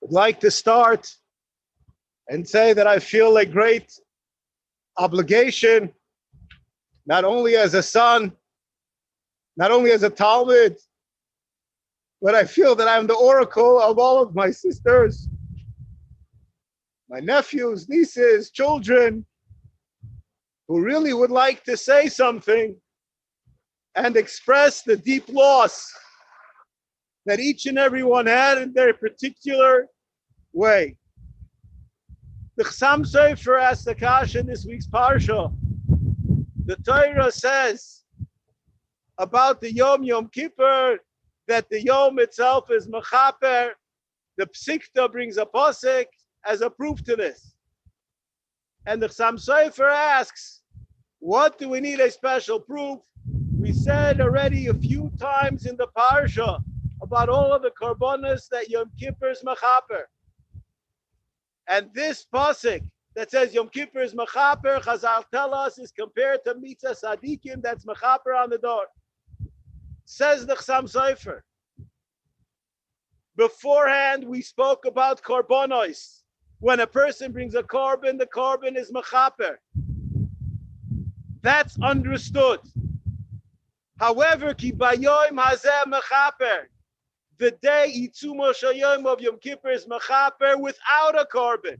I'd like to start and say that I feel a great obligation, not only as a son, not only as a Talmud, but I feel that I'm the oracle of all of my sisters, my nephews, nieces, children, who really would like to say something and express the deep loss that each and every one had in their particular way. The Chassam Sofer asked the Kasha in this week's Parsha. The Torah says about the Yom Kippur that the Yom itself is Mechaper. The Psikta brings a Pasuk as a proof to this. And the Chassam Sofer asks, what do we need a special proof? We said already a few times in the Parsha about all of the Korbanos that Yom Kippur is Mechaper. And this pasuk that says Yom Kippur is Mechaper, Chazal tell us, is compared to Mitzvah Sadikim that's Mechaper on the door. Says the Chassam Sofer. Beforehand, we spoke about Korbanos. When a person brings a korban, the korban is Mechaper. That's understood. However, Ki Bayom Hazeh Mechaper, the day Itzumo Shayom of Yom Kippur is Mechaper without a korban.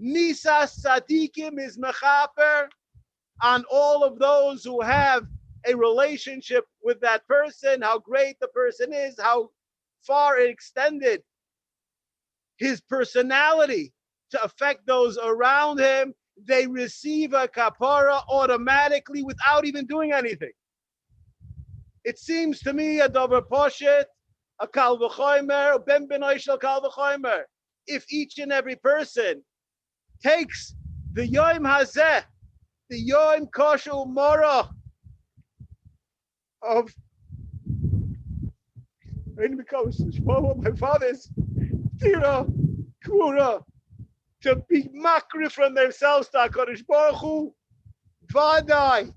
Nisas Tzadikim is Mechaper on all of those who have a relationship with that person, how great the person is, how far it extended his personality to affect those around him. They receive a kapara automatically without even doing anything. It seems to me a davar poshet, a kal v'chomer, ben benoy shel kal v'chomer. If each and every person takes the Yom Hazeh, the Yom Kosher Umorah of my father's tira, kura, to be makri from themselves to HaKadosh Baruch Hu, Vadai,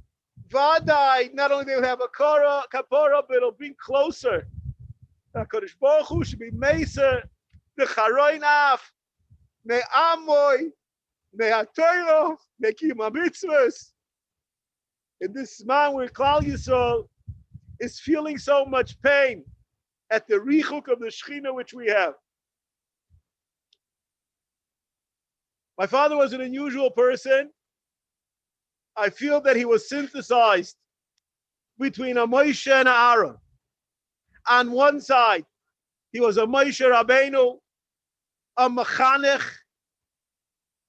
not only they will have a kapara, but it'll bring closer. HaKadosh Baruch Hu should be Meiser, the Charoin Af, Me Amoy, Me HaTorah, Me Kiyum HaMitzvos. In this man where Klal Yisrael is feeling so much pain at the richuk of the Shechina which we have. My father was an unusual person. I feel that he was synthesized between a Moshe and a Aaron. On one side, he was a Moshe Rabbeinu, a Mechanech,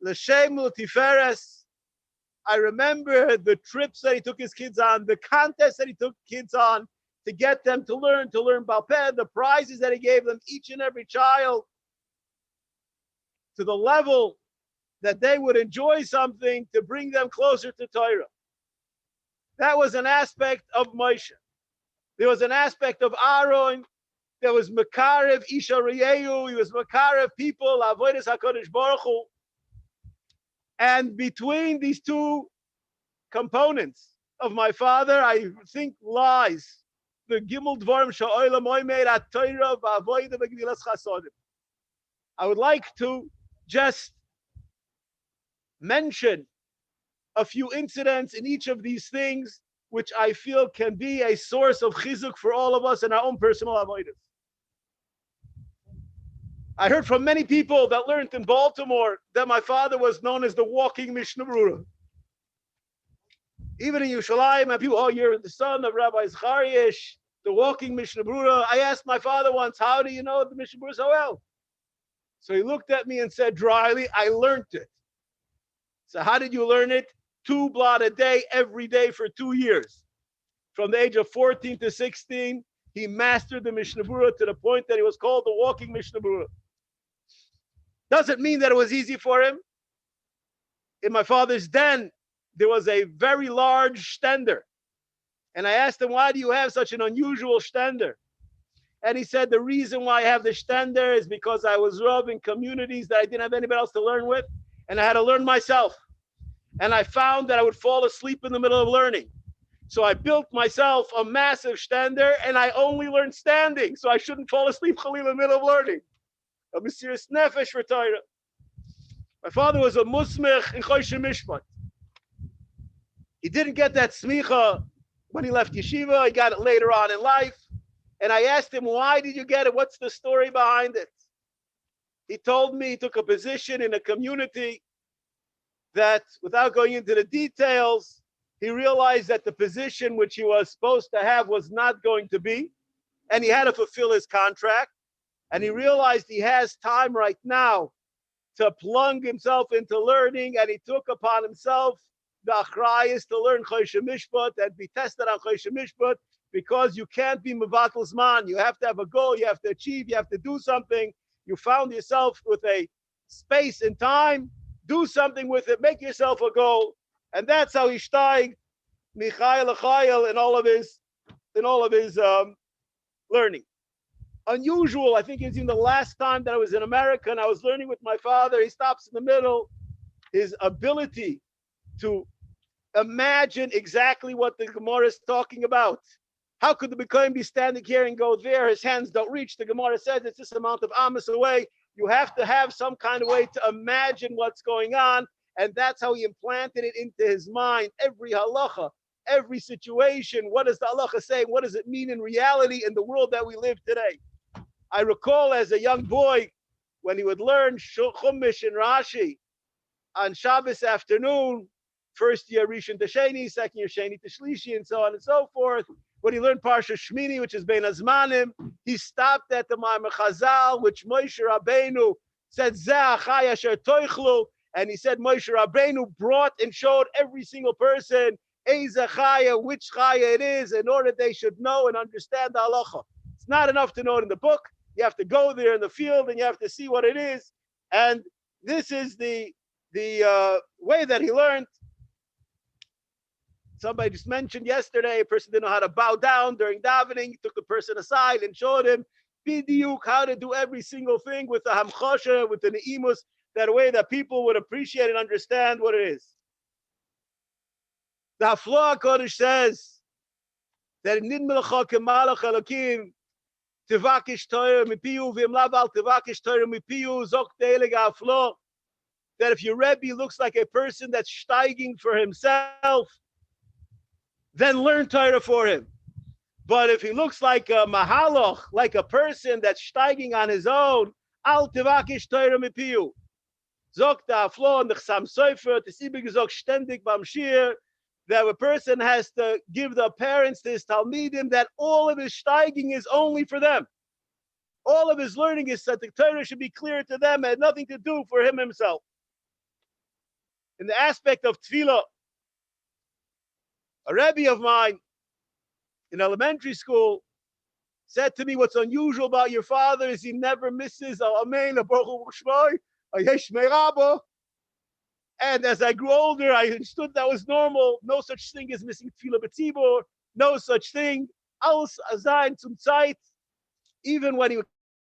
L'Shem L'Tiferes. I remember the trips that he took his kids on, the contests that he took kids on to get them to learn Baal Peh, the prizes that he gave them, each and every child, to the level that they would enjoy something to bring them closer to Torah. That was an aspect of Moshe. There was an aspect of Aaron. There was Makarev Isha Riyehu. He was Makarev people, Avodas HaKadosh Baruch Hu. And between these two components of my father, I think lies the Gimel Dvarim Sha'olam Oimed HaTorah V'Avodah V'Gdilas Chasodim. I would like to just mention a few incidents in each of these things, which I feel can be a source of chizuk for all of us in our own personal avodas. I heard from many people that learned in Baltimore that my father was known as the walking Mishnah Berurah. Even in Yerushalayim, and people, oh, you're the son of Rabbi Zachariash, the walking Mishnah Berurah. I asked my father once, how do you know the Mishnah Berurah so well? So he looked at me and said dryly, I learned it. So how did you learn it? 2 blot a day, every day for 2 years. From the age of 14 to 16, he mastered the Mishnah Berurah to the point that he was called the walking Mishnah Berurah. Doesn't mean that it was easy for him. In my father's den, there was a very large stender. And I asked him, why do you have such an unusual stender? And he said, the reason why I have the stender is because I was rav in communities that I didn't have anybody else to learn with, and I had to learn myself. And I found that I would fall asleep in the middle of learning. So I built myself a massive stender, and I only learned standing, so I shouldn't fall asleep in the middle of learning. a Mesiras Nefesh for Torah. My father was a musmich in Choshe Mishpat. He didn't get that smicha when he left yeshiva. He got it later on in life. And I asked him, why did you get it? What's the story behind it? He told me he took a position in a community that, without going into the details, he realized that the position which he was supposed to have was not going to be, and he had to fulfill his contract. And he realized he has time right now to plunge himself into learning, and he took upon himself the achrayus to learn Choshe Mishpat and be tested on Choshe Mishpat, because you can't be mevatel zman. You have to have a goal, you have to achieve, you have to do something. You found yourself with a space and time, do something with it, make yourself a goal. And that's how he steig Michael Chayil in all of his learning. Unusual, I think it's even the last time that I was in America and I was learning with my father. He stops in the middle. His ability to imagine exactly what the Gemara is talking about. How could the Bikoim be standing here and go there? His hands don't reach. The Gemara says it's this amount of amas away. You have to have some kind of way to imagine what's going on. And that's how he implanted it into his mind. Every halacha, every situation. What does the halacha say? What does it mean in reality in the world that we live today? I recall as a young boy, when he would learn Chumash and Rashi on Shabbos afternoon, first year Rishon to Sheni, second year Sheni to Shlishi, and so on and so forth. When he learned Parsha Shmini, which is Bein Hazmanim, he stopped at the Ma'amar Chazal, which Moshe Rabbeinu said, Zeh achai asher toichlu, and he said Moshe Rabbeinu brought and showed every single person Eize chaya, which chaya it is, in order they should know and understand the halacha. It's not enough to know it in the book. You have to go there in the field and you have to see what it is. And this is the way that he learned. Somebody just mentioned yesterday, a person didn't know how to bow down during davening. He took the person aside and showed him bidiyuk how to do every single thing with the hamchosha, with the neimus, that way that people would appreciate and understand what it is. The Hafloah Kodesh says that nid melacha kemalach elokim tevakish Torah mipiyu v'im laval tevakish Torah mipiyu zok de'eleg Hafloah, that if your Rebbe looks like a person that's steiging for himself, then learn Torah for him. But if he looks like a mahaloch, like a person that's steiging on his own, al tevakish Torah mipiyu. Zok Hafloah and the Chasam Sofer, tesibig zok ständig bam shir, that a person has to give the parents to his talmidim that all of his steiging is only for them. All of his learning is that the Torah should be clear to them, had nothing to do for him himself. In the aspect of tefillah, a Rebbe of mine in elementary school said to me, what's unusual about your father is he never misses a amen, a baruch hu shmoi, a yesh me'rabo. And as I grew older, I understood that was normal. No such thing as missing tefillah b'tzibur. No such thing. Alles azayin zum Zeit. Even when he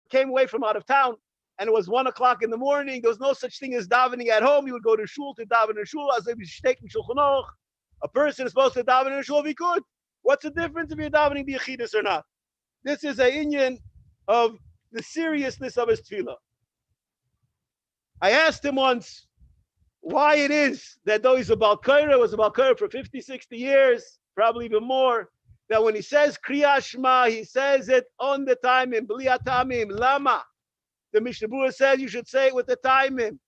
came away from out of town and it was 1 o'clock in the morning, there was no such thing as davening at home. He would go to shul to daven in shul as if he's taking shulchan aruch. A person is supposed to daven in shul if he could. What's the difference if you're davening b'yechidus or not? This is a inyan of the seriousness of his tefillah. I asked him once why it is that though he's a Baal Korah, was a Baal Korah for 50, 60 years, probably even more, that when he says Kriya Shema, he says it on the timing, B'li Atamim, Lama. The Mishnah Berurah says you should say it with the timing.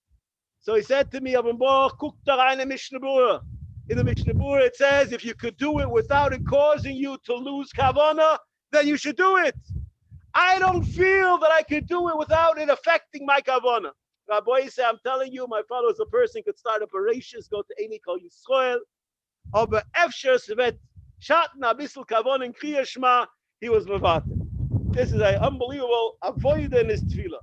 So he said to me, Avon Baruch, Kuk Tarayne Mishnah Berurah. In the Mishnah Berurah it says, if you could do it without it causing you to lose Kavanah, then you should do it. I don't feel that I could do it without it affecting my Kavanah. Rabbi say, I'm telling you, my father was a person could start operations, go to Eini Kol Yisrael, aber efsher sevet shaten a bissel kavon in Kriya Shema, he was mevatel. This is an unbelievable avodah in his tefillah.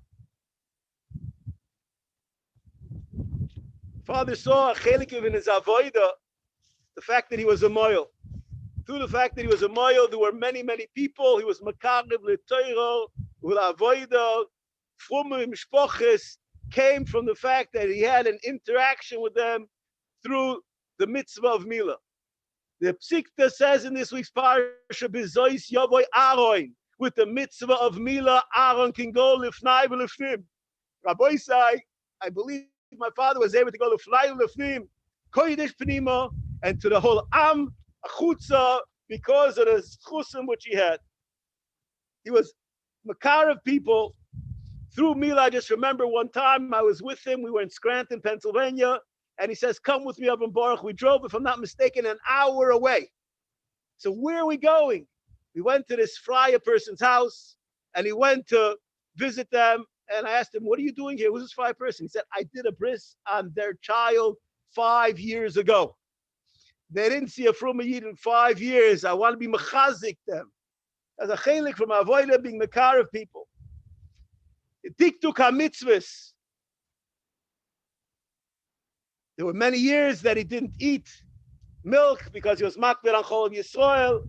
Father saw a chelik in his avodah, the fact that he was a moil. Through the fact that he was a moil, there were many, many people. He was makarev l'Torah, l'avodah, frume mishpoches, came from the fact that he had an interaction with them through the mitzvah of Milah. The Psikta says in this week's parasha, B'zois Yavoy Aaron, with the mitzvah of Milah, Aaron can go lifnai v'lifnim. Rabbi Isai, I believe my father was able to go to Fly Lefnim, Kodesh Pnima, and to the whole Am, Achutza, because of the chusim which he had. He was makar of people. Through Mila, I just remember one time I was with him. We were in Scranton, Pennsylvania, and he says, "Come with me up in Baruch." We drove, if I'm not mistaken, an hour away. So where are we going? We went to this friar person's house, and he went to visit them. And I asked him, "What are you doing here? Who's this friar person?" He said, "I did a bris on their child 5 years ago. They didn't see a Fruma Yid in 5 years. I want to be mechazik them." As a chelik from avoida being makar of people. Diktuk ha-mitzvahs. There were many years that he didn't eat milk because he was makbir on Chol Yisrael.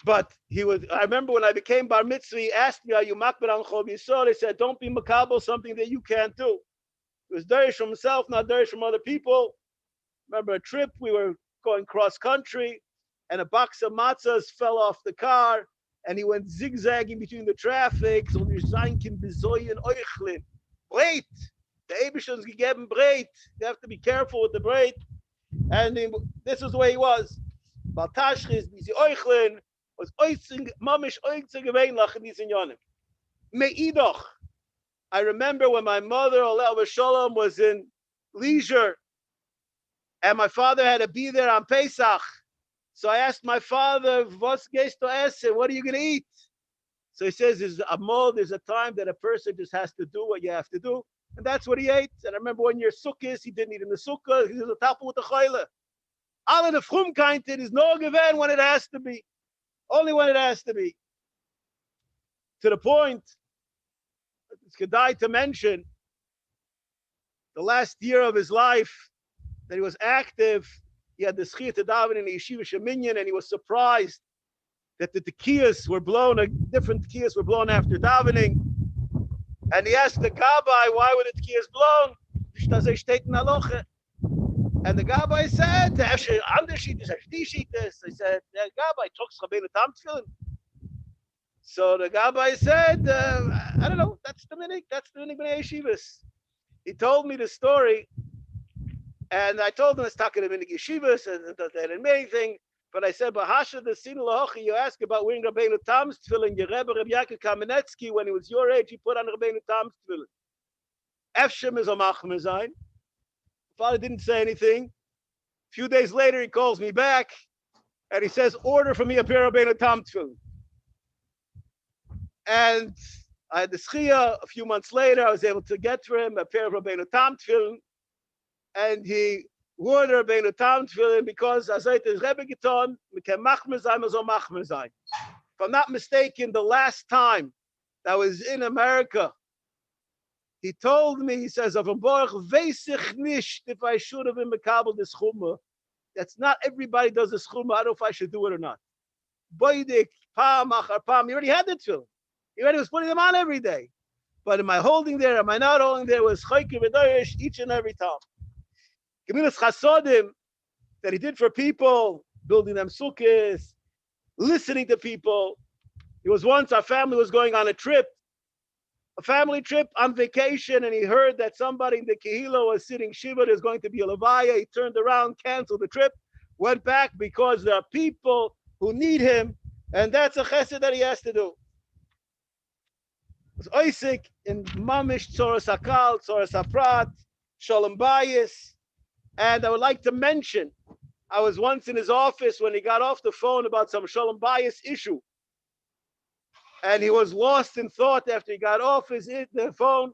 But he would. I remember when I became bar mitzvah, he asked me, "Are you makbir on Chol Yisrael?" He said, "Don't be makabel something that you can't do." It was derish from himself, not derish from other people. Remember a trip, we were going cross country, and a box of matzahs fell off the car, and he went zigzagging between the traffic. So wir sein kin besoyen euchlin. Breit. The Eibishon's gegeben breit. You have to be careful with the breit. And this is the way he was. Baltashris, diese euchlin, was oizing, mamish oizing geweinlach in diesen yonim. Me'idoch. I remember when my mother, Aleh Shalom, was in leisure, and my father had to be there on Pesach. So I asked my father, "What's gehst du essen? What are you going to eat?" So he says, "There's a time that a person just has to do what you have to do." And that's what he ate. And I remember one year sukkahs, he didn't eat in the sukkah. He was a tapel with the chayle. Alle the frumkaintin is no given when it has to be. Only when it has to be. To the point, it's kedai to mention, the last year of his life that he was active, he had the schiyat daven in the yeshiva sheminyan, and he was surprised that the tekiyas were blown, different tekiyas were blown after davening. And he asked the gabbai, "Why were the tekiyas blown?" And the gabbai said, "I said, Gabbai, talks Rabbeinu Tam tefillin." So the gabbai said, "I don't know, that's the minig b'nei yeshivas." He told me the story, and I told him it's talking about minig yeshivas, and that didn't mean anything. But I said, "Bahasha the sin lahochi." You ask about wearing Rabbeinu Tam's tefillin. Your Rebbe Reb Yaakov Kamenetsky, when he was your age, he put on Rabbeinu Tam's tefillin. Efshem is a machmer. Father didn't say anything. A few days later, he calls me back, and he says, "Order for me a pair of Rabbeinu Tam tefillin." And I had the schia. A few months later, I was able to get for him a pair of Rabbeinu Tam tefillin, and he wore the Rabbeinu Tam tefillin because as I said, Rebbe Giton, we can machmer sein, mazo machmer sein. If I'm not mistaken, the last time that I was in America, he told me, he says, "Of a Baruch veisich nicht if I should have been mekabel this chumrah. That's not everybody does this chumrah. I don't know if I should do it or not." Boidik, pam, achar pam. He already had the tefillin. He already was putting them on every day. But am I holding there? Am I not holding there? Was chayke v'doyesh each and every time. Gemilas chasodim that he did for people, building them sukkahs, listening to people. He was once, our family was going on a family trip on vacation, and he heard that somebody in the Kehila was sitting Shiva. There's going to be a Levaya. He turned around, canceled the trip, went back because there are people who need him, and that's a chesed that he has to do. It was Oisik in Mamish, Tzoras Hakal, Tzoras Haprat, Shalom Bayis. And I would like to mention, I was once in his office when he got off the phone about some Shalom Bayis issue. And he was lost in thought after he got off the phone.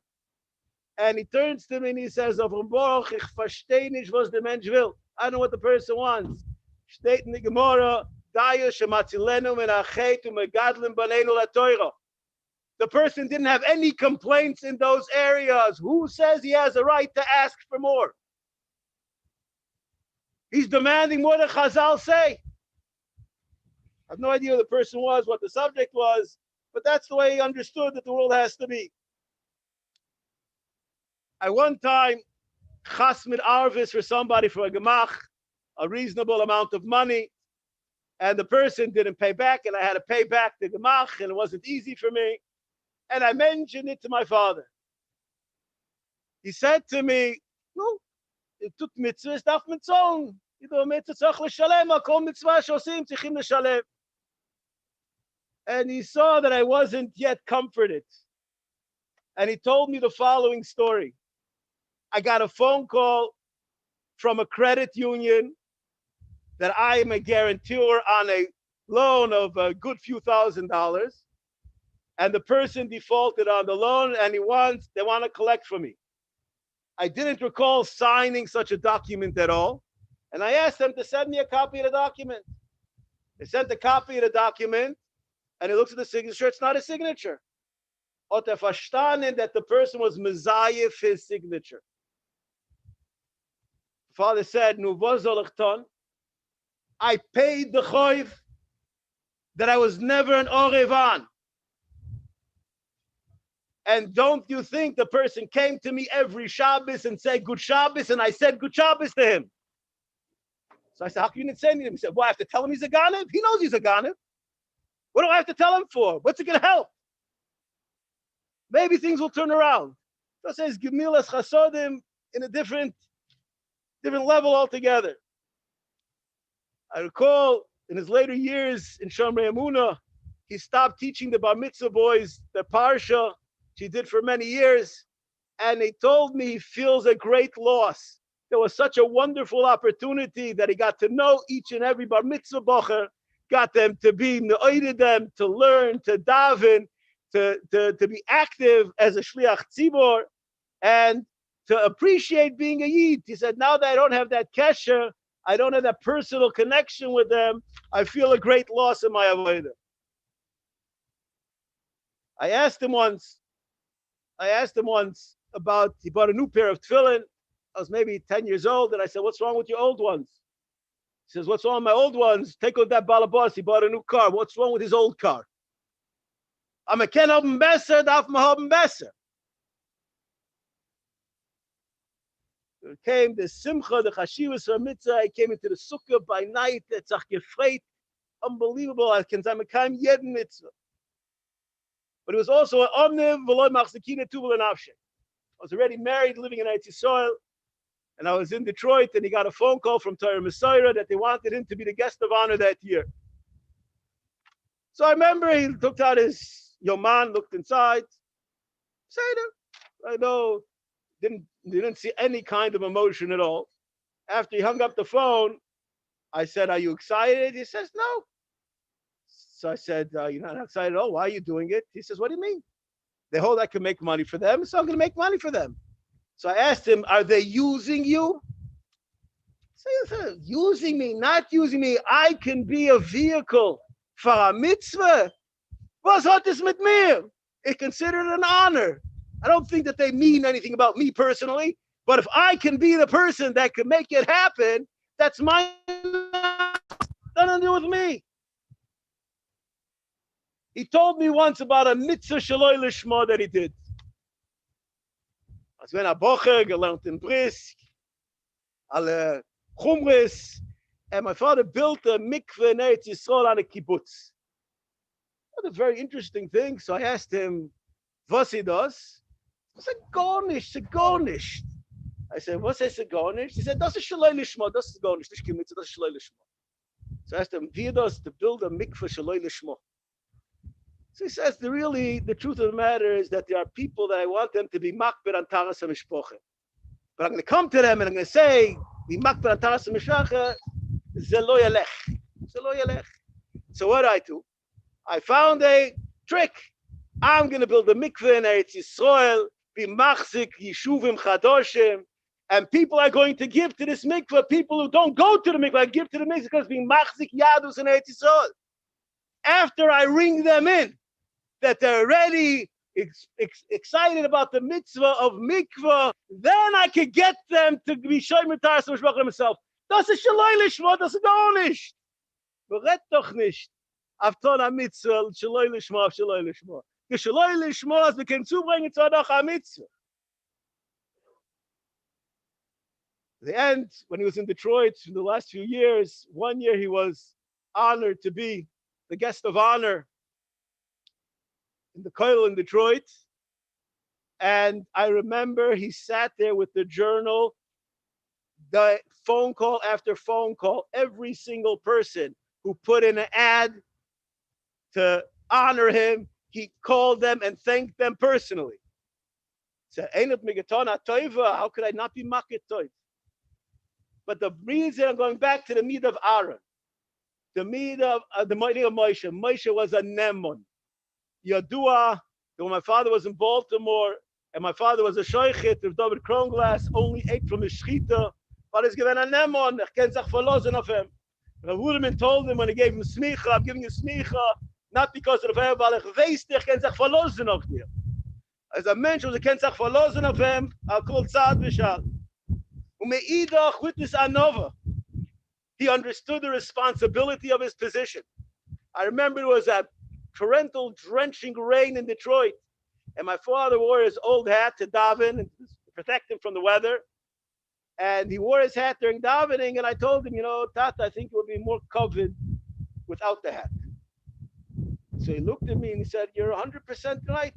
And he turns to me and he says, "Avram Baruch, ich verstehe nicht, was der Mensch will." I don't know what the person wants. Steht in the Gemara, "Daya shematzilenu min hachet umegadlim baneinu latoira." The person didn't have any complaints in those areas. Who says he has a right to ask for more? He's demanding more than Chazal say. I have no idea who the person was, what the subject was, but that's the way he understood that the world has to be. I one time chas mit arvis for somebody for a gemach, a reasonable amount of money, and the person didn't pay back, and I had to pay back the gemach, and it wasn't easy for me. And I mentioned it to my father. He said to me, no, it tut mitzvah, es darf man zahlen. Jeder mitzvah tzach l'shalem, kol mitzvah shosim tzichim l'shalem. And he saw that I wasn't yet comforted. And he told me the following story. I got a phone call from a credit union that I am a guarantor on a loan of a good few $1,000s. And the person defaulted on the loan and they want to collect from me. I didn't recall signing such a document at all. And I asked them to send me a copy of the document. They sent a copy of the document and he looks at the signature, it's not a signature. Ot verstanden that the person was mezayef his signature. The father said, Nu was soll ich tun? I paid the choiv that I was never an orevan. And don't you think the person came to me every Shabbos and said good Shabbos, and I said good Shabbos to him. So I said, how can you not say anything? He said, well, I have to tell him he's a Ganev? He knows he's a Ganev. What do I have to tell him for? What's it going to help? Maybe things will turn around. So it says Gemilas Chasodim in a different level altogether. I recall in his later years in Shomrei Emunah, he stopped teaching the Bar Mitzvah boys the Parsha, which he did for many years, and he told me he feels a great loss. There was such a wonderful opportunity that he got to know each and every Bar Mitzvah bocher, got them to be ne'oided them, to learn, to daven, to be active as a shliach tzibor, and to appreciate being a yid. He said, now that I don't have that kesher, I don't have that personal connection with them, I feel a great loss in my avodah. I asked him once about, he bought a new pair of tefillin. I was maybe 10 years old, and I said, what's wrong with your old ones? He says, what's wrong with my old ones? Take out that balabas, he bought a new car. What's wrong with his old car? I'm a ken haben besser, darf man haben besser. There came the simcha, the chashivas mitzvah. I came into the sukkah by night. It's gefreit, unbelievable. I can say mekayim jeden mitzvah. But it was also an omniv v'loy machzekina tuvel enafshe. I was already married, living in Eretz Yisrael, and I was in Detroit, and he got a phone call from Torah Messiah that they wanted him to be the guest of honor that year. So I remember he took out his yoman, looked inside, Seder. I know, didn't see any kind of emotion at all. After he hung up the phone, I said, are you excited? He says, no. So I said, you're not excited at all? Why are you doing it? He says, what do you mean? They hold I can make money for them, so I'm going to make money for them. So I asked him, are they using you? He said, using me, not using me. I can be a vehicle for a mitzvah. Was hat es mit mir? It's considered an honor. I don't think that they mean anything about me personally, but if I can be the person that can make it happen, that's my nothing to do with me. He told me once about a mitzvah shaloi lishma that he did. Als wenn a bocher gelernt in Brisk, alle chumris, and my father built a mikveh in Eretz Yisrael on a kibbutz. What a very interesting thing. So I asked him, was he does? I said, garnish, garnish. I said, what's this garnish? He said, das ist shaloi lishma, das ist garnish, das ist kibbutz, das ist shaloi lishma. So I asked him, wie does to build a mikveh shaloi lishma? So he says, the truth of the matter is that there are people that I want them to be makber on taras ha-mishpoche. But I'm going to come to them and I'm going to say, be makber on taras ha-mishpoche, ze lo yalech. So what do? I found a trick. I'm going to build a mikveh in Eretz Yisrael, be machzik yishuvim chadoshim, and people are going to give to this mikveh. People who don't go to the mikveh give to the mikveh because being machzik yadus in Eretz Yisrael. After I ring them in, that they're already excited about the mitzvah of mikvah, then I could get them to be shomer taras ha-mishpoche himself. Das ist shaloi lishma, das ist gar nicht. Verrät doch nicht. Auf ton ha-mitzvah, shaloi lishma, shaloi lishma. The shaloi lishma is we can zubringen zu adach ha-mitzvah. The end, when he was in Detroit in the last few years, one year he was honored to be the guest of honor in the Koil in Detroit. And I remember he sat there with the journal, the phone call after phone call, every single person who put in an ad to honor him, he called them and thanked them personally. Said, how could I not be makit toiv? But the reason I'm going back to the meat of Aaron, the meat of the mighty of Moshe. Moshe was a nemon. Yadua, when my father was in Baltimore, and my father was a shoichet of David Kronglass, only ate from his shchita, but he's given a nemon, can't sich verlosen of him. Rav Wuderman told him when he gave him smicha, I'm giving you smicha, not because of the fair, but ich weiß dich, can't sich verlosen of dir. As a mensch, was can't sich verlosen of him, I'll call tzad v'shal. Umeidach with this anova, he understood the responsibility of his position. I remember it was a torrential, drenching rain in Detroit, and my father wore his old hat to daven and protect him from the weather. And he wore his hat during davening, and I told him, Tata, I think it would be more covered without the hat. So he looked at me and he said, "You're 100% right.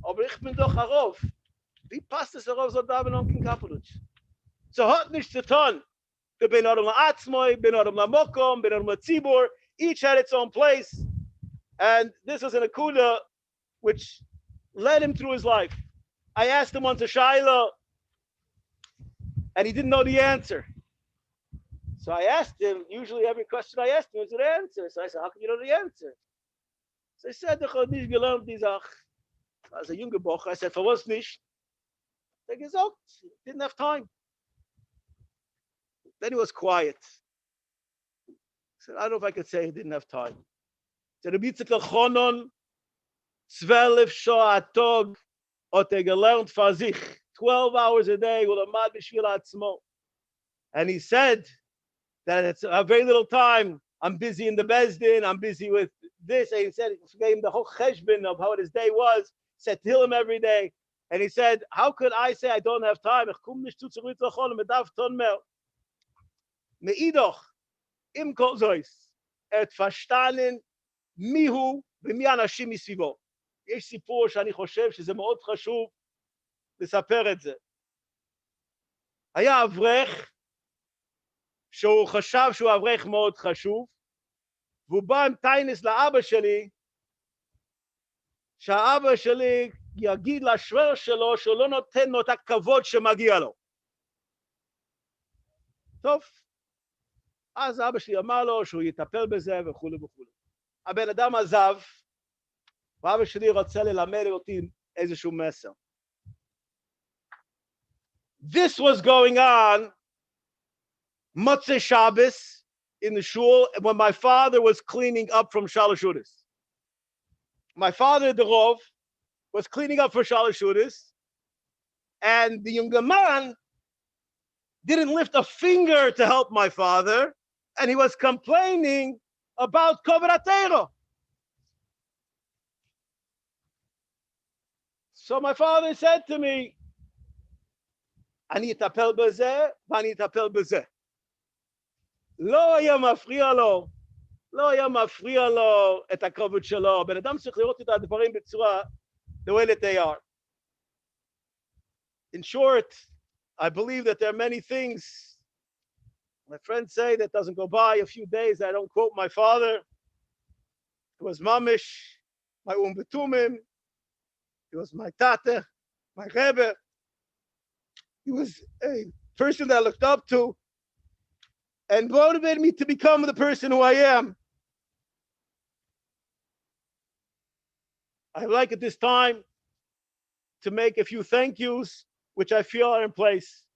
Aber ich bin doch Harov. Wie passt es Harov so daven on Kapelutsch?" So hat nicht zu tun. The Ben Adam La'atzmoi, Ben Adam La'mokom, Ben Adam La'tzibur, each had its own place. And this was an akuda which led him through his life. I asked him once a shaila, and he didn't know the answer. So I asked him, usually every question I asked him was an answer. So I said, how can you know the answer? So he said, ich habe nicht gelernt die Sache. As a younger boy, I said, for was nicht? They gesagt, didn't have time. Then he was quiet. He said, I don't know if I could say he didn't have time. He said, ztz'l chonon, 12 shah atog, ot gelernt for sich. 12 hours a day, and he said that it's a very little time. I'm busy in the Bezdin, I'm busy with this. And he said, he gave him the whole cheshbon of how his day was, said to him every day. And he said, how could I say I don't have time? Me'idoch, im kol zois, verstanden, mihu, v'mi anashim misvivo. יש סיפור שאני חושב שזה מאוד חשוב לספר את זה. היה אברך שהוא חשב שהוא אברך מאוד חשוב, והוא בא עם טיינס לאבא שלי, שהאבא שלי יגיד לשוור שלו שהוא לא נותן לו את הכבוד שמגיע לו. טוב, אז אבא שלי אמר לו שהוא יטפל בזה וכו' וכו'. הבן אדם עזב, ואבא שלי רוצה ללמד אותי איזשהו מסר. This was going on Motzei Shabbos in the shul when my father was cleaning up from Shalosh Udas. My father, the Rov, was cleaning up for Shalosh Udas, and the younger man didn't lift a finger to help my father, and he was complaining about Kovod HaTorah. So my father said to me, אני אטפל בזה, ואני אטפל בזה. לא היה מפריע לו, לא היה מפריע לו את הכבוד שלו. הבן אדם צריך לראות את הדברים בצורה, the way that they are. In short, I believe that there are many things, my friends say, that doesn't go by a few days I don't quote my father. It was mamish, my betumim. It was my tata, my rebbe. He was a person that I looked up to and motivated me to become the person who I am. I'd like at this time to make a few thank yous, which I feel are in place.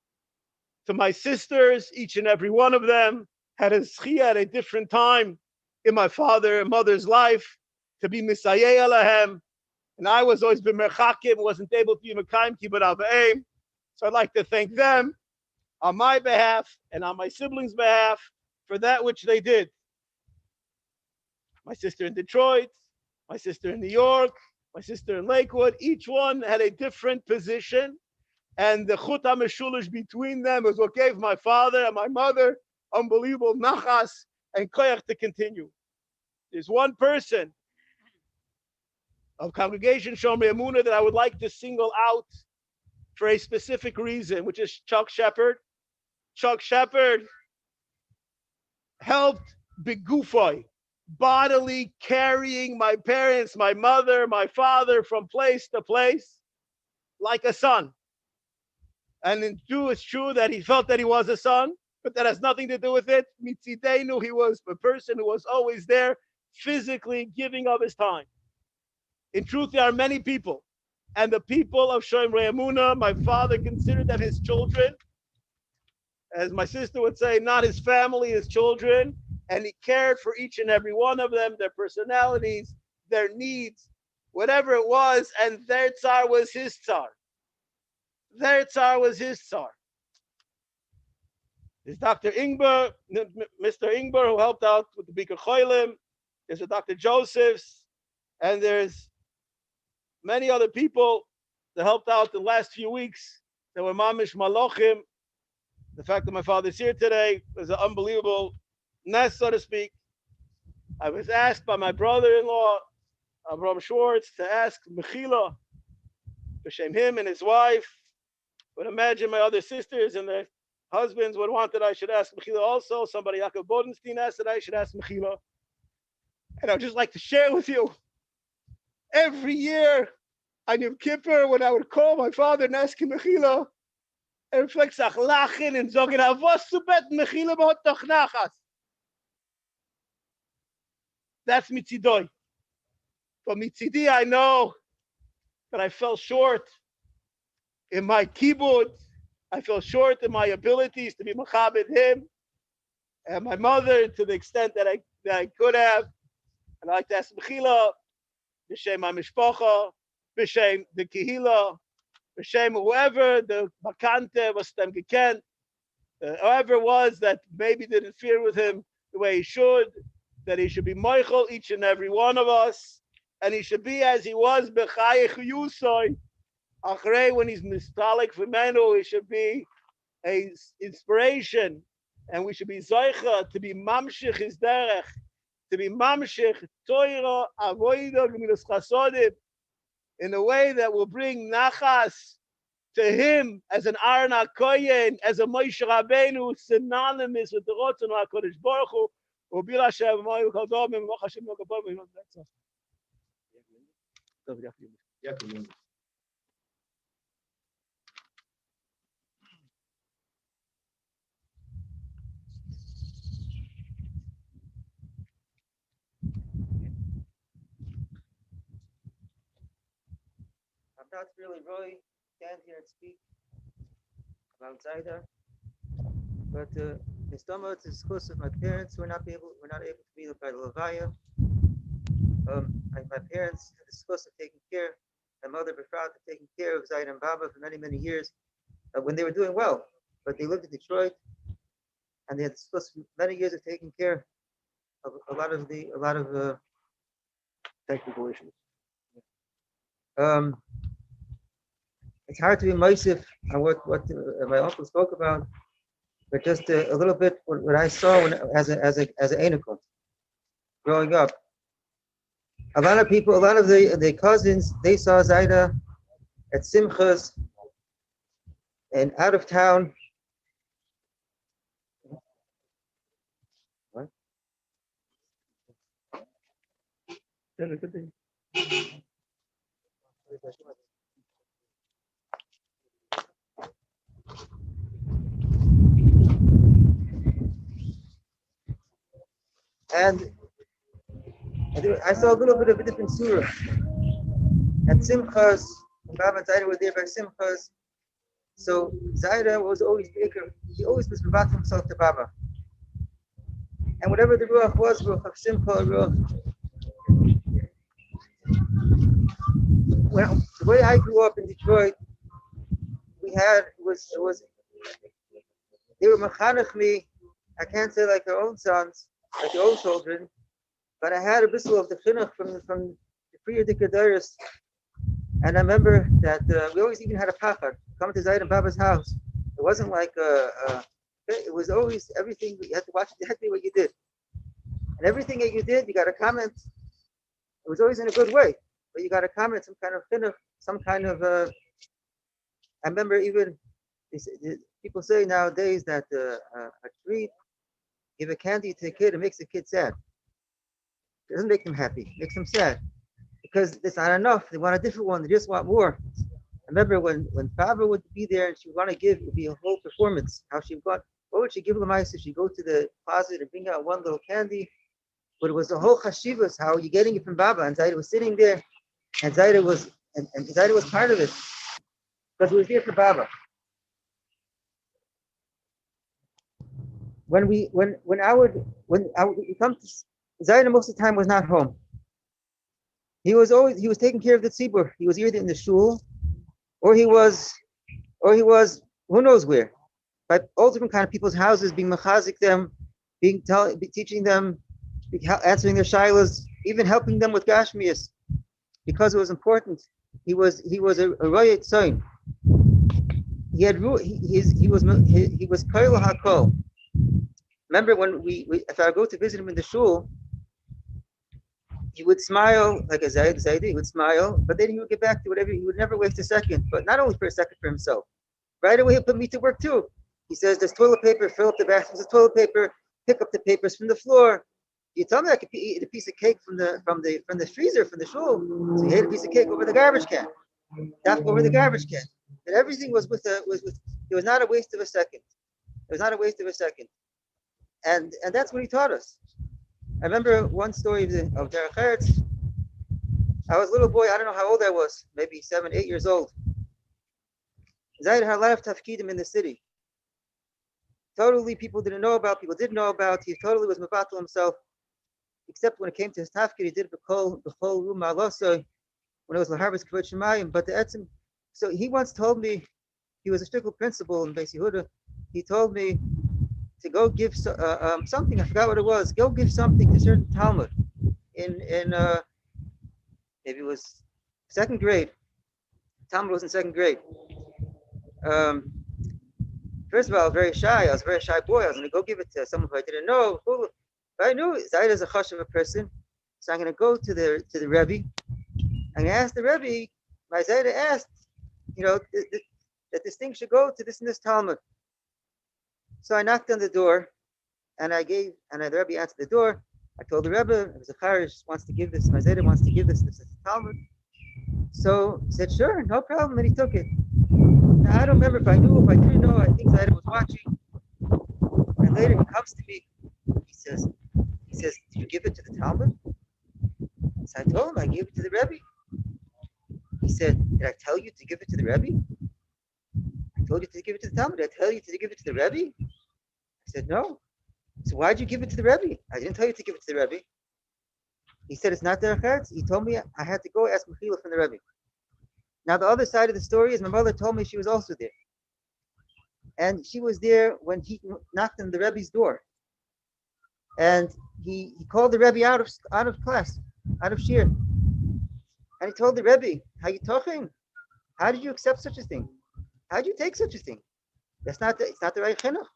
To my sisters, each and every one of them had a zchia at a different time in my father and mother's life to be misayeh alahem. And I was always b'merchakim, wasn't able to be mekayim kibbut avayim. So I'd like to thank them on my behalf and on my siblings' behalf for that which they did. My sister in Detroit, my sister in New York, my sister in Lakewood, each one had a different position. And the chut ha-meshulish between them is what gave my father and my mother unbelievable nachas and koyach to continue. There's one person of Congregation Shomrei Emunah that I would like to single out for a specific reason, which is Chuck Shepard. Chuck Shepard helped begufay, bodily carrying my parents, my mother, my father from place to place like a son. And it's true that he felt that he was a son, but that has nothing to do with it. Mitzidenu, he was a person who was always there, physically giving of his time. In truth, there are many people, and the people of Shomrei Emunah, my father considered them his children. As my sister would say, not his family, his children, and he cared for each and every one of them, their personalities, their needs, whatever it was, and their tsar was his tsar. Their tsar was his tsar. There's Dr. Ingber, Mr. Ingber, who helped out with the Bikur Cholim. There's a Dr. Josephs, and there's many other people that helped out the last few weeks. There were Mamish Malochim. The fact that my father's here today was an unbelievable nest, so to speak. I was asked by my brother-in-law, Abraham Schwartz, to ask Mechila, b'shem him and his wife. Would imagine my other sisters and their husbands would want that I should ask Mechila also. Somebody, Yaakov Bodenstein, asked that I should ask Mechila. And I'd just like to share with you, every year on Yom Kippur, when I would call my father and ask him Mechila, er reflekt sich lachen und sagen, was zu beten, Mechila, behot doch nachas. That's mitzidoi. But mitzidi, I know that I fell short in my kibud. I fell short in my abilities to be machabed him and my mother to the extent that I could have. And I'd like to ask Mechila, b'shem my mishpacha, b'shem the kehila, b'shem whoever the bakante was them gekent, whoever it was that maybe didn't interfere with him the way he should, that he should be moichel each and every one of us, and he should be as he was b'chayich yusoi. Achrei, when he's mistalik v'menu, he should be a inspiration, and we should be zoicha to be mamshich his derech, to be mamshich toira avoida gemilas chasodim, in a way that will bring nachas to him as an Aaron HaKoyen, as a Moshe Rabbeinu, synonymous with the Rotzon HaKadosh Baruch Hu. Ubil Hashem, Moyu Chaldom, and Moch Hashem, Moch Hashem, Moch Hashem. I'm not really stand here and speak about Zaida, but in stomach it's discussed with my parents. We're not able to be by the Levaya. My parents had discussed of taking care. My mother befrat taking care of Zaida and Baba for many years when they were doing well. But they lived in Detroit, and they had discussed many years of taking care of a lot of technical issues. It's hard to be moisif on what my uncle spoke about, but just a little bit what I saw as an Einukot growing up. A lot of the cousins, they saw Zaida at Simchas and out of town. What? And I saw a little bit of a different surah. At Simchas, when Baba and Zaida were there by Simchas, so Zaida was always baker. He always was rebat himself to Baba. And whatever the ruach was, ruach of Simcha, ruach. Well, the way I grew up in Detroit, we had was they were mechanech me. I can't say like their own sons, like their own children, but I had a bissel of the chinuch from the Priya Dikadaris. And I remember that we always even had a pachad come to Zaid and Baba's house. It wasn't like it was always everything. You had to watch exactly what you did, and everything that you did, you got a comment. It was always in a good way. but you got to comment some kind of chinuch, some kind of. I remember even people say nowadays that a treat, give a candy to a kid, it makes the kid sad. It doesn't make them happy, it makes them sad because it's not enough. They want a different one. They just want more. I remember when Baba would be there and she would want to give, it would be a whole performance. How she got, what would she give Lamaisa? She'd go to the closet and bring out one little candy, but it was the whole chashivas, how are you getting it from Baba? And Zaida was sitting there, and Zaida was part of it because it was there for Baba. When we come to Zaida, most of the time was not home. He was taking care of the tzibur. He was either in the shul, or he was who knows where, but all different kind of people's houses, being mechazik them, teaching them, answering their shilas, even helping them with gashmias, because it was important. He was a royat son. He was koil hakol. Remember when if I go to visit him in the shul, he would smile like a Zaidi, he would smile, but then he would get back to whatever, he would never waste a second, but not only for a second for himself. Right away, he'll put me to work too. He says, there's toilet paper, fill up the bathrooms with toilet paper, pick up the papers from the floor. You tell me I could eat a piece of cake from the freezer, from the shul. So he ate a piece of cake over the garbage can. Over the garbage can. And everything was it was not a waste of a second. It was not a waste of a second. And that's what he taught us. I remember one story of Derech Eretz. I was a little boy, I don't know how old I was, maybe 7, 8 years old. Zaid had a lot of tafkidim in the city. Totally people did know about. He totally was mevatel himself, except when it came to his tafkid, he did the whole room malosoi when it was laharvest kavod shemayim. But the etzim, so he once told me, he was a shtickle principal in Beis Yehuda. He told me to go give something. I forgot what it was. Go give something to certain Talmud in maybe it was 2nd grade. Talmud was in 2nd grade. First of all, I was very shy. I was a very shy boy. I was going to go give it to someone who I didn't know. But I knew Zaida is a chash of a person, so I'm going to go to the Rebbe. I'm going to ask the Rebbe. My Zaida asked, that this thing should go to this and this Talmud. So I knocked on the door, and the Rebbe answered the door. I told the Rebbe, Zachariash wants to give this. My Zaida wants to give this to Talmud. So he said, sure, no problem, and he took it. Now, I don't remember if I knew, if I didn't know. I think Zaida was watching. And later he comes to me. He says, did you give it to the Talmud? So I told him I gave it to the Rebbe. He said, did I tell you to give it to the Rebbe? I told you to give it to the Talmud. Did I tell you to give it to the Rebbe? I said, no. So why'd you give it to the Rebbe? I didn't tell you to give it to the Rebbe. He said, it's not Derech Eretz. He told me I had to go ask Mechila from the Rebbe. Now, the other side of the story is my mother told me she was also there. And she was there when he knocked on the Rebbe's door. And he called the Rebbe out of class, out of shir. And he told the Rebbe, how you talking? How did you accept such a thing? How did you take such a thing? It's not the right chinuch.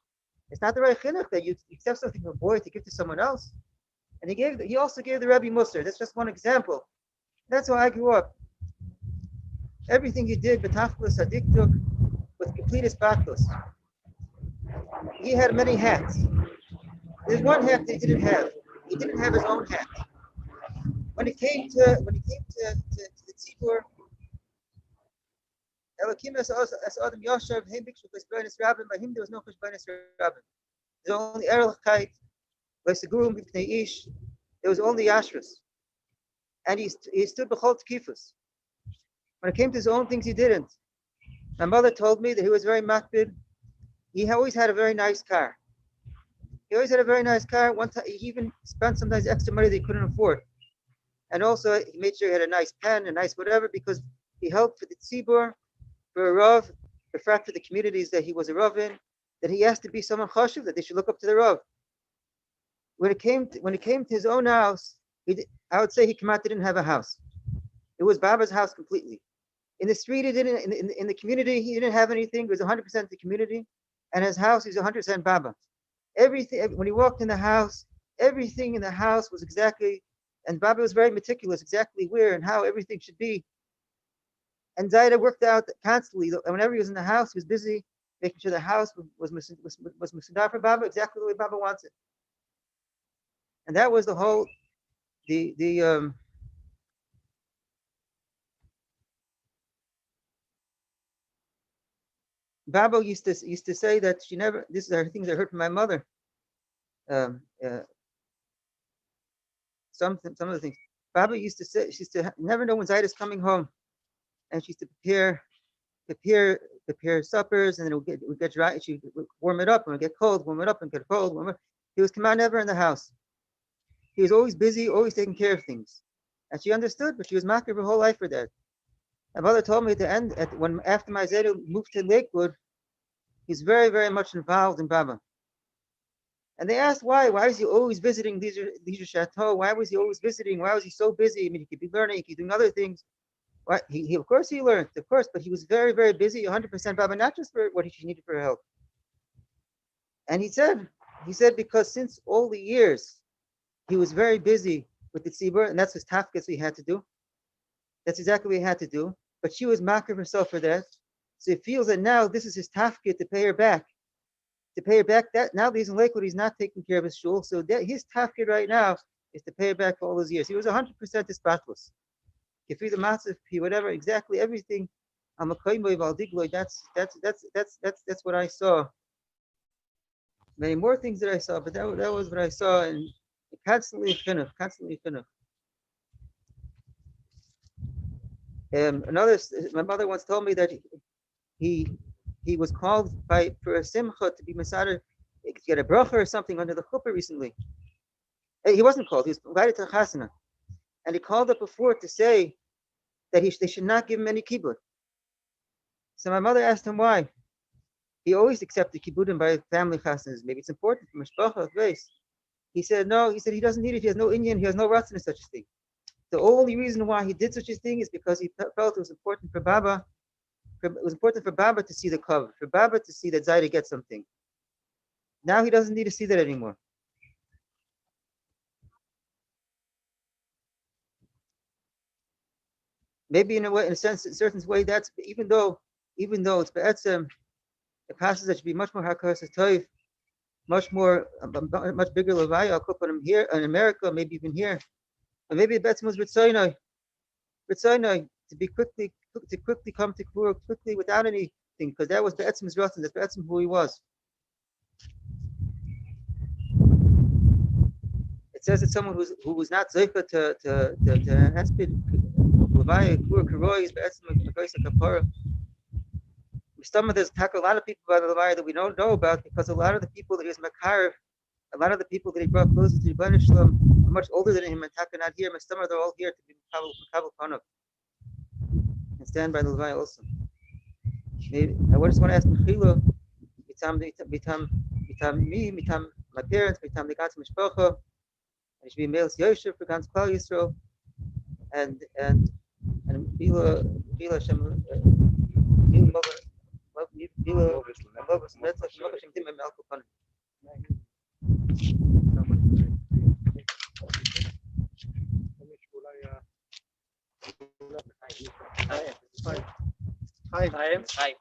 It's not the right chinuch that you accept something from a boy to give to someone else. And he also gave the Rebbe Musar. That's just one example. That's how I grew up. Everything he did, betachlis hadiktuk, with complete isbachlis. He had many hats. There's one hat that he didn't have. He didn't have his own hat. When it came to the tzibur, Elokim as Adam Yoshev, him bikshuk cheshbonis rabbin. By him there was no cheshbonis rabbin. There was only erlichkeit, v'segurum b'pnei ish. There was only yashras, and he stood b'chol tkifus. When it came to his own things, he didn't. My mother told me that he was very makbid. He always had a very nice car. One time, he even spent sometimes extra money that he couldn't afford. And also, he made sure he had a nice pen, a nice whatever, because he helped for the tzibur, for a rav, for the communities that he was a rav in, that he asked to be someone chashuv, that they should look up to the rav. When it came to his own house, I would say he didn't have a house. It was Baba's house completely. In the street, he didn't. In the community, he didn't have anything. It was 100% the community, and his house, he was 100% Baba. Everything. When he walked in the house, everything in the house was exactly And Baba was very meticulous, exactly where and how everything should be. And Zaida worked out constantly. Whenever he was in the house, he was busy making sure the house was Musadar for Baba, exactly the way Baba wants it. And that was the whole, the Baba used to say that she never, this is things I heard from my mother. Um, uh, some of the things. Baba used to say, she used to never know when Zaida's coming home. And she used to prepare suppers, and then it would get dry. She would warm it up, and it would get cold, warm it up, and get cold, warm it up. He was Kaman never in the house. He was always busy, always taking care of things. And she understood, but she was marking her whole life for that. My mother told me at the end, after my Zayda moved to Lakewood, he's very, very much involved in Baba. And they asked why. Why is he always visiting Leisure Chateau? Why was he always visiting? Why was he so busy? I mean, he could be learning, he could be doing other things. Why? He of course he learned, of course, but he was very, very busy, 100% Baba, not just for what he needed for help. And he said because since all the years he was very busy with the tzibur, and that's his tafkes he had to do. That's exactly what he had to do. But she was mocking herself for that. So he feels that now this is his tafkes to pay her back. To pay her back, that now that he's in Lakewood, he's not taking care of his shul. So that his tafkes right now is to pay her back for all those years. He was 100% spotless. If he's a massive P, whatever, exactly everything. I'm a koimoy valdigloy. That's what I saw. Many more things that I saw, but that was what I saw, and constantly chinuch. My mother once told me that he was called for a simcha to be masader, to get a bracha or something under the chuppah recently. He wasn't called. He was invited to chasana, and he called up before to say that they should not give him any kibbut. So my mother asked him why. He always accepted kibbudim by family chasanas. Maybe it's important for mishpacha base. He said no. He said he doesn't need it. He has no Indian. He has no ratzon in such a thing. The only reason why he did such a thing is because he felt it was important for Baba. It was important for Baba to see the cover, for Baba to see that Zaida gets something. Now he doesn't need to see that anymore. Maybe in a certain way, that's even though it's be'etzem, the passage that should be much more hakaras toiv, much bigger levaya. I'll put them here in America, maybe even here, but maybe be'etzem was ritzaynai to quickly come to Kfura quickly without anything, because that was be'etzem's ratzon. That's be'etzem who he was. It says that someone who was not zeicha to aspid levaya Kfura karoi is be'etzem a kapara. There's a lot of people by the Levaya that we don't know about, because a lot of the people that he was Makar, a lot of the people that he brought closer to Rebbeinu Shalom are much older than him, and Taka not here. They're all here to be Kabul Panav and stand by the Levaya also. Maybe I just want to ask Mechila, mitam my parents, mitam the Gans Mishpacha, and it should be Meils Yosef for Gans Klal Yisrael, and Bila Shem Bila Hi.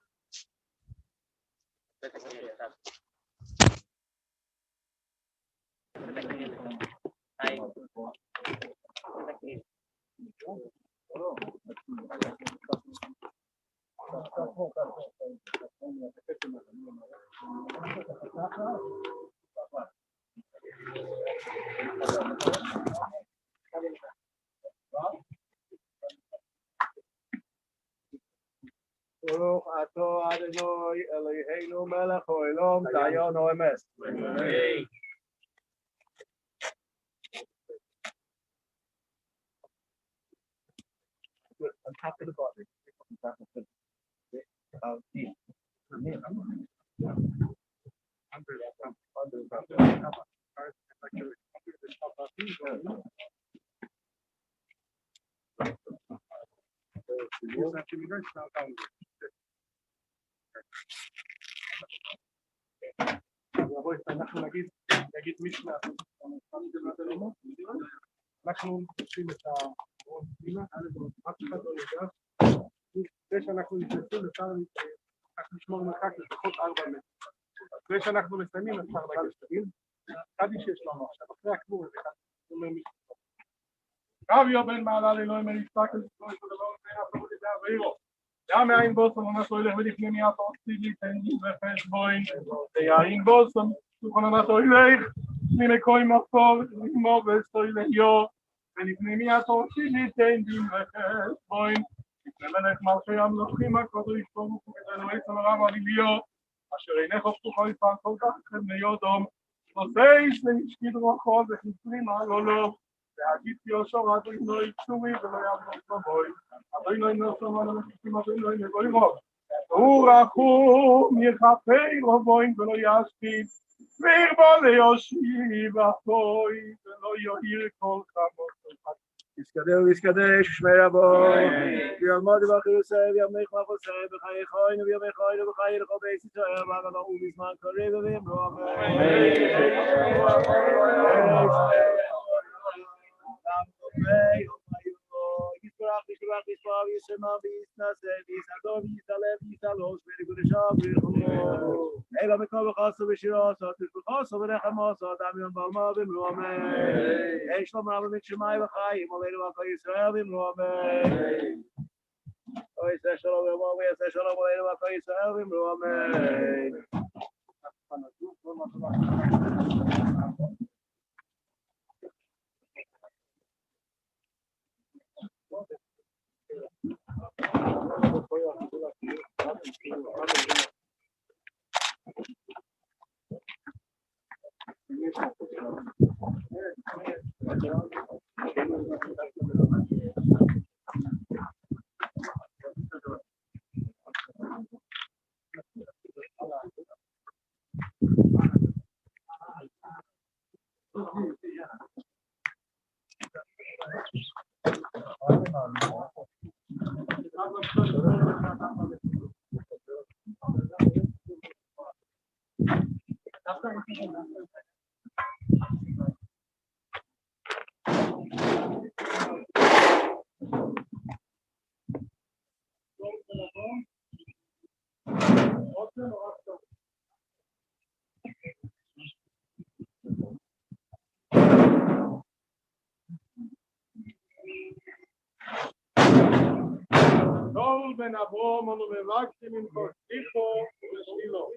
Baruch atah Adonai Eloheinu melech haolam dayan ha'emes. On top of the body. אנחנו נגיד משנה. אנחנו עושים את הרוב פנימה, אף אחד לא יודע. אחרי שאנחנו נכנסים אפשר לשמור מרחק לפחות 4 מטר. אחרי שאנחנו מסיימים אפשר להגיד, קדי שיש לנו עכשיו, אחרי הקבור, זה אומר מישהו. קביו בן מעלה לאלוהים מריסטק אל תקרוי של דבר ואין אפילו לידי אבירו. גם מהאין בוסם ומסו ילך ולפני מיית אורסיבי תנגים וחש בוין. ויין בוסם, תוכל מסו ילך, ממקוי מחור, לגמור וסו ילך יור. ולפני מיית אורסיבי תנגים וחש בוין. לפני מלך מלכי המלוכים הקודש פורוך וכתנו עצם הרב הליליו. אשר אינך פתוחו יפעל כל כך כבני יודום. נוסייס להשקיד רוחו וחצרים על לא. והגיד יושר עד אינוי צורי ולא יעבור סבוי. עד אינוי נוסם על המחישים עד אינוי נגוי רוב. הוא רחום יחפי רובוין ולא ישפיד. וירבו ליושיב אחוי ולא יוהיר כל חמות. יסקדר ויסקדש ושמי רבו. ויעמוד ובחיר יוסף ויעמך מחוסף וחיי חוין ויעמך חוין וחיי לכל בייס ישראל ועד לא ובזמן קריב ויאמרו יספרח ישבח יספר וישמע ויסנסה ויסעדו ויסעלב ויסעלוש ולגוד ישב ויחמו אלה מקום וחסו ושירו עשות ושבחוסו ורחמו עשות עמיון בעלמה ואמרו אמן אין שלום רב ומת שמי וחיים עלינו ועל כל ישראל ואמרו אמן ויעשה שלום ואמרו ויעשה שלום עלינו ועל כל ישראל ואמרו אמן שאול בן אברהם אנו מבקשים עם קורסיכו ובשילו.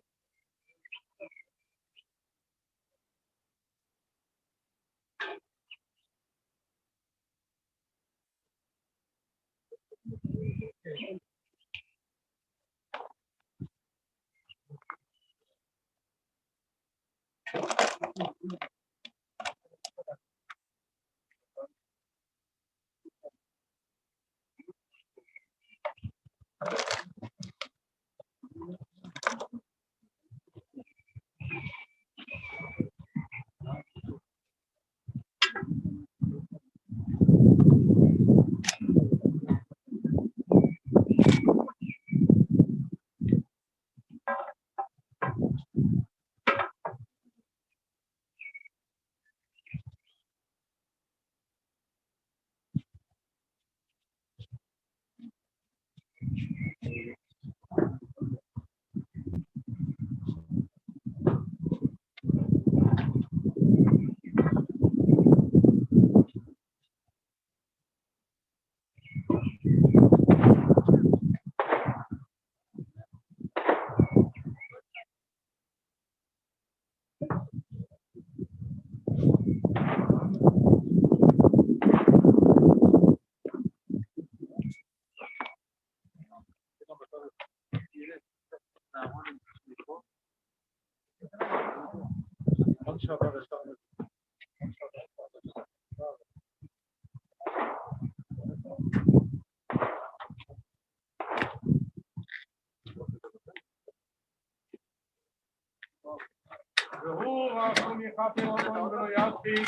והוא רחום יחפי רבון ולא ישפיד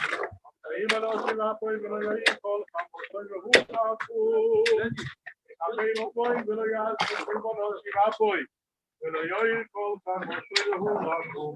ואם לא שיבה פה ולא יעיר כל חמותו והוא רחום יחפי רבון ולא ישפיד ואם לא שיבה פה ולא יעיר כל חמותו והוא רחום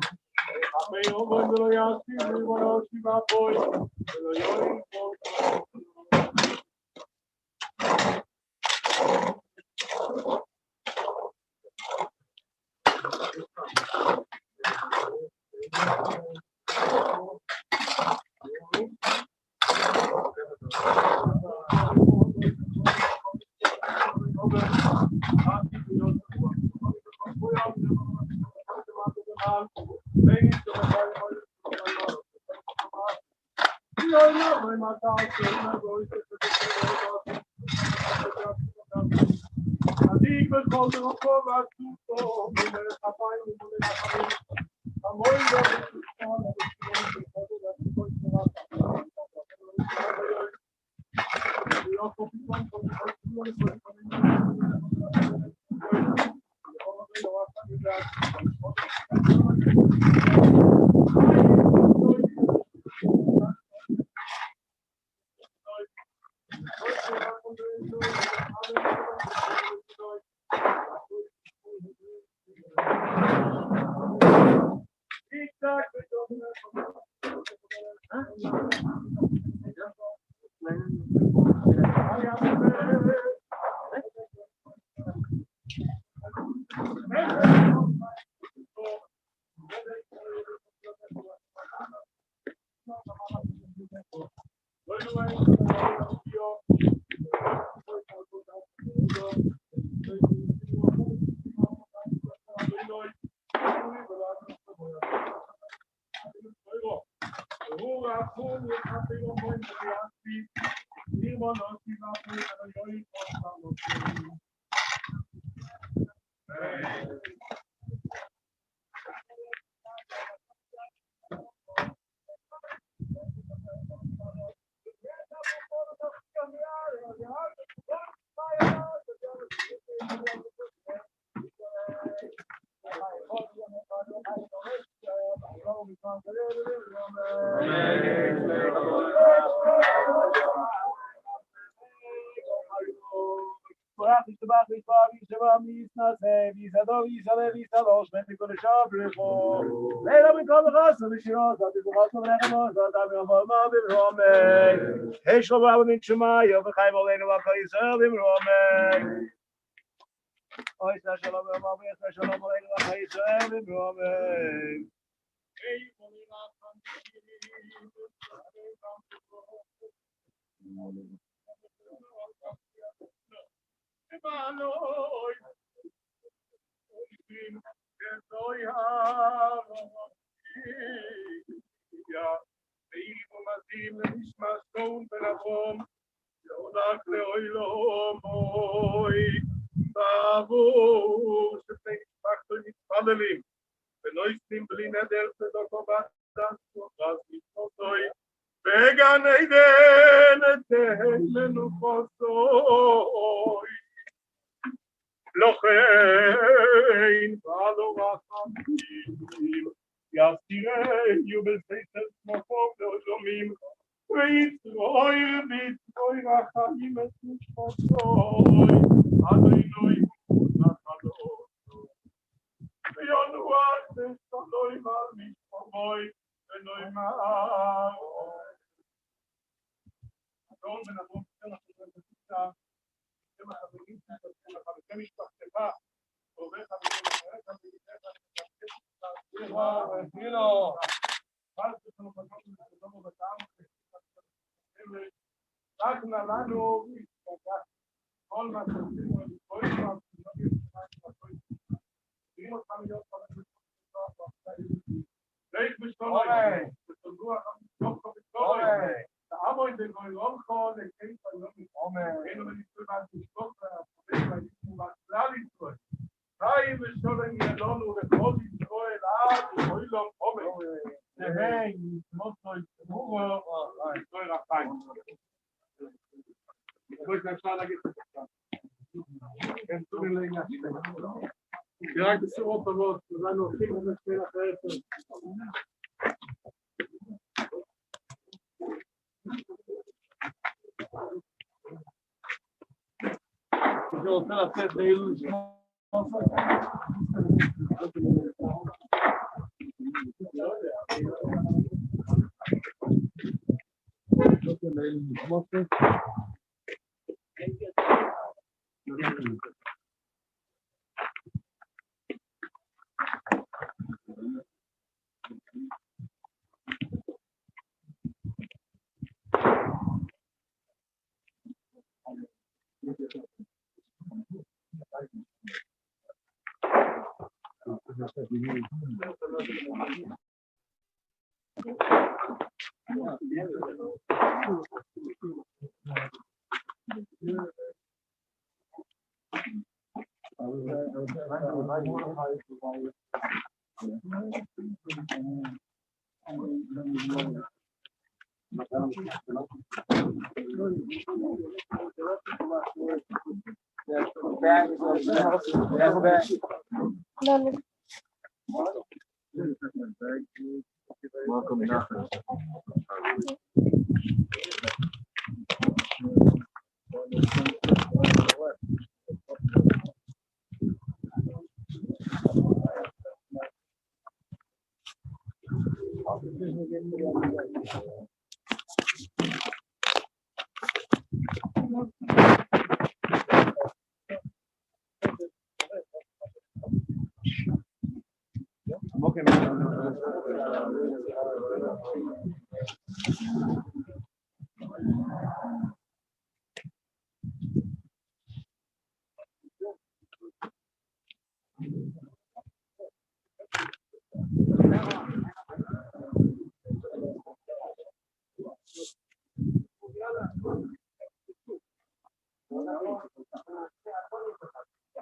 Welcome, nothing.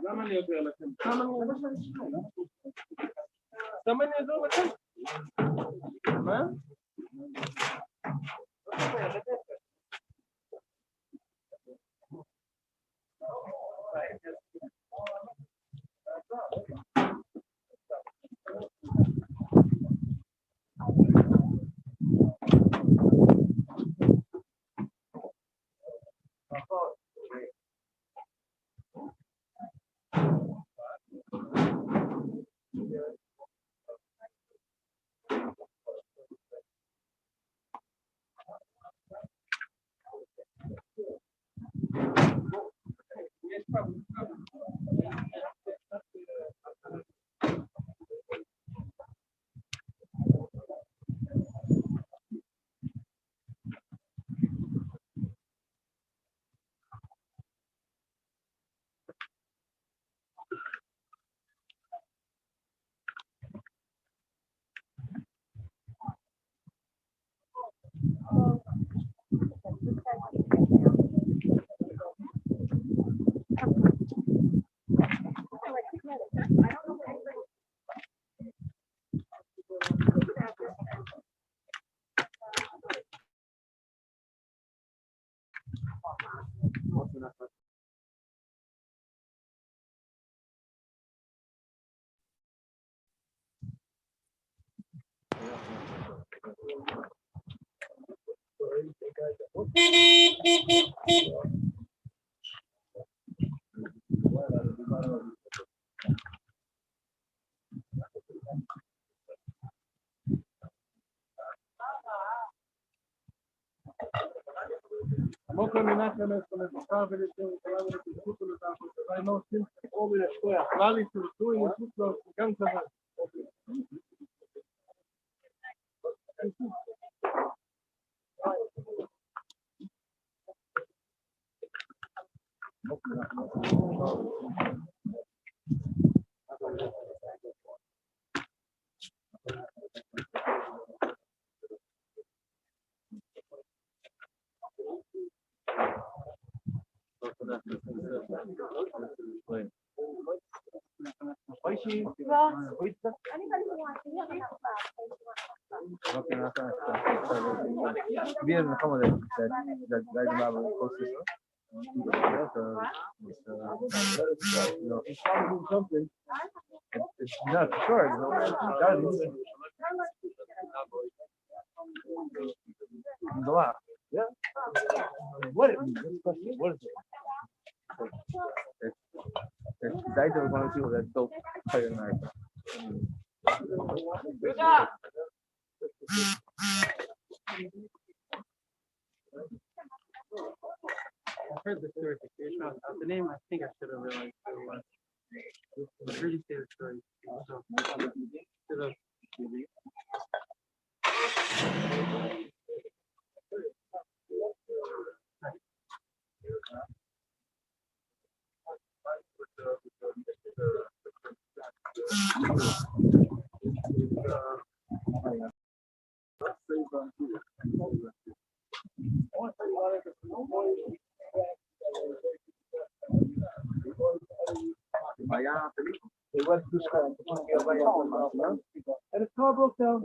למה אני עובר לכם? למה אני עובר לכם? מה? Mocha Menachem is going to start with the I know since all the square, rally to the doing the football, the ganze Bien, como that guy posted. It's probably something. It's not sure. Yeah. What is it? It's died of one of people that don't play in America. Good job. heard the story. The name, I think I should have realized who it was. I heard you say the story. So, should have. They went to school. And his car broke down.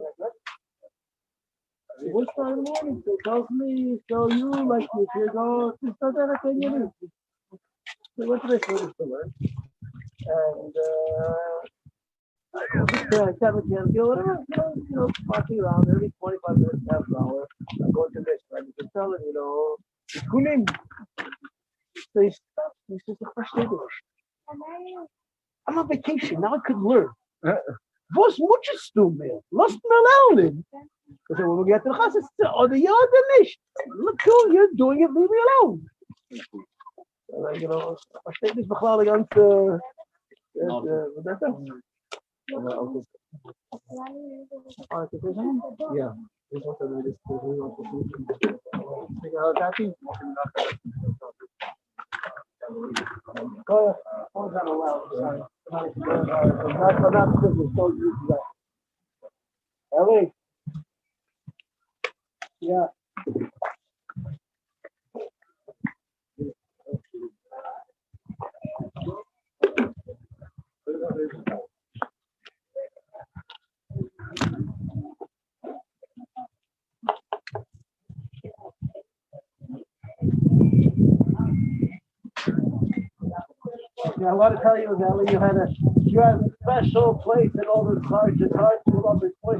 What's time in the morning? So he tells me, so you like this? He goes, it's not that I can get in. So we went to the store. And I sat with him, whatever, walking around every 25 minutes, half an hour. I go to this, and you can tell him, Kunim. So he stops, he says, I'm on vacation, now I could learn. Was möchtest du mir? Lass mir lernen. I said, when we get to the house, it's the yard nicht. Look, you're doing it, leave me alone. I think this begladig aan het, wat is dat? Ja. Dus wat we dus go ahead. Phone's not allowed. Sorry. I'm not Christmas. Don't use that. Ellie. Yeah. I want to tell you, Ellie, you had a special place in all the cards. Your cards were on this place.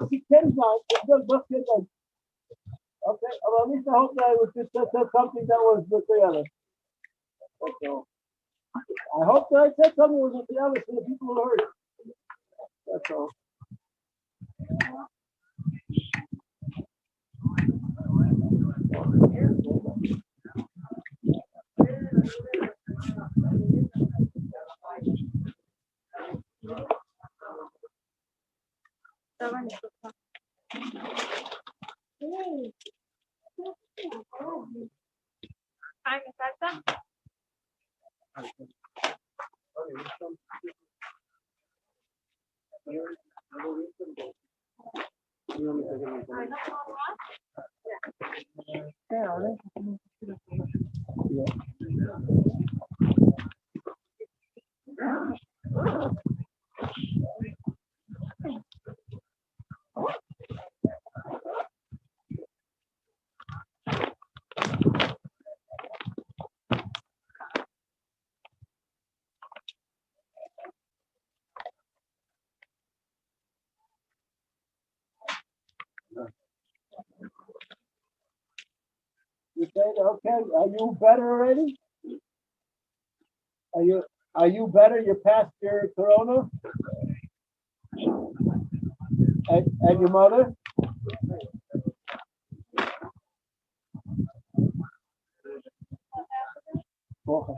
He can not. Okay, well, at least I hope that it was just something that was with the other. That's all. I hope that I said something was with the other so the people who heard it. That's all. You say, okay, are you better already? Are you better? You're past your corona? And your mother? Oh,